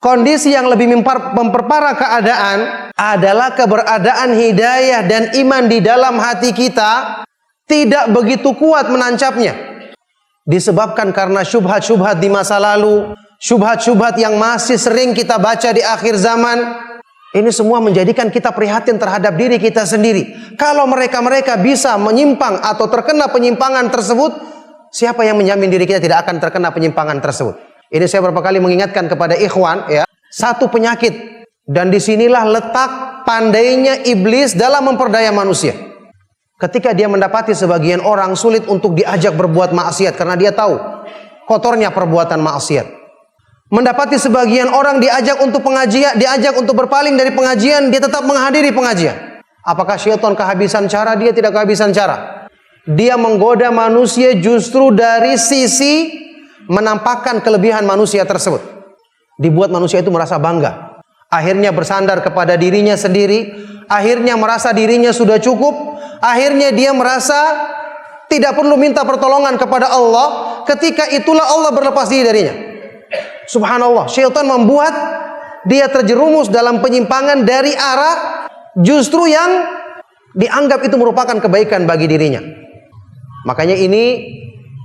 kondisi yang lebih memperparah keadaan adalah keberadaan hidayah dan iman di dalam hati kita tidak begitu kuat menancapnya. Disebabkan karena syubhat-syubhat di masa lalu, syubhat-syubhat yang masih sering kita baca di akhir zaman. Ini semua menjadikan kita prihatin terhadap diri kita sendiri. Kalau mereka-mereka bisa menyimpang atau terkena penyimpangan tersebut, siapa yang menjamin diri kita tidak akan terkena penyimpangan tersebut? Ini saya beberapa kali mengingatkan kepada ikhwan, ya, satu penyakit, dan disinilah letak pandainya iblis dalam memperdaya manusia. Ketika dia mendapati sebagian orang sulit untuk diajak berbuat maksiat karena dia tahu kotornya perbuatan maksiat. Mendapati sebagian orang diajak untuk pengajian, diajak untuk berpaling dari pengajian, dia tetap menghadiri pengajian. Apakah syaitan kehabisan cara? Dia tidak kehabisan cara. Dia menggoda manusia justru dari sisi menampakkan kelebihan manusia tersebut. Dibuat manusia itu merasa bangga. Akhirnya bersandar kepada dirinya sendiri. Akhirnya merasa dirinya sudah cukup. Akhirnya dia merasa tidak perlu minta pertolongan kepada Allah. Ketika itulah Allah berlepas diri darinya. Subhanallah, syaitan membuat dia terjerumus dalam penyimpangan dari arah justru yang dianggap itu merupakan kebaikan bagi dirinya. Makanya ini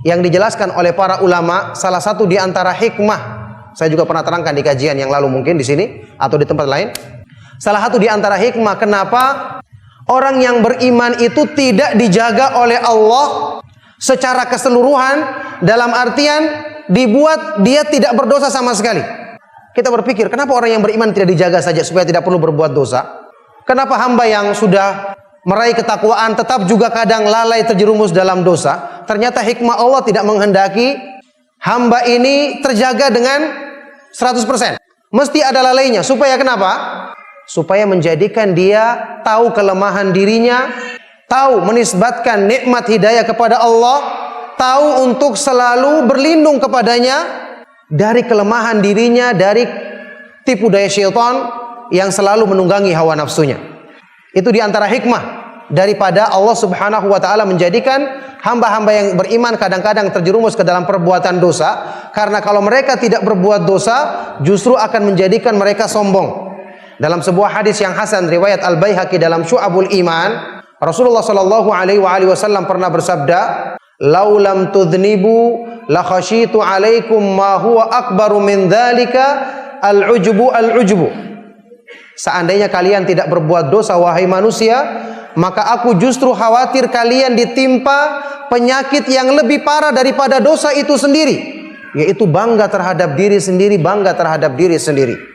yang dijelaskan oleh para ulama, salah satu di antara hikmah. Saya juga pernah terangkan di kajian yang lalu mungkin di sini atau di tempat lain. Salah satu di antara hikmah kenapa orang yang beriman itu tidak dijaga oleh Allah secara keseluruhan, dalam artian dibuat dia tidak berdosa sama sekali. Kita berpikir, kenapa orang yang beriman tidak dijaga saja supaya tidak perlu berbuat dosa? Kenapa hamba yang sudah meraih ketakwaan tetap juga kadang lalai terjerumus dalam dosa? Ternyata hikmah Allah tidak menghendaki hamba ini terjaga dengan 100%. Mesti ada lalainya. Supaya kenapa? Supaya menjadikan dia tahu kelemahan dirinya, tahu menisbatkan nikmat hidayah kepada Allah, tahu untuk selalu berlindung kepadanya dari kelemahan dirinya, dari tipu daya syaitan yang selalu menunggangi hawa nafsunya. Itu diantara hikmah daripada Allah Subhanahu wa ta'ala menjadikan hamba-hamba yang beriman kadang-kadang terjerumus ke dalam perbuatan dosa, karena kalau mereka tidak berbuat dosa justru akan menjadikan mereka sombong. Dalam sebuah hadis yang hasan riwayat Al-Baihaqi dalam Syu'abul Iman, Rasulullah sallallahu alaihi wasallam pernah bersabda, "Laulam tudhnibu la khasyitu alaikum ma huwa akbaru min dzalika al-ujbu." Seandainya kalian tidak berbuat dosa wahai manusia, maka aku justru khawatir kalian ditimpa penyakit yang lebih parah daripada dosa itu sendiri, yaitu bangga terhadap diri sendiri, bangga terhadap diri sendiri.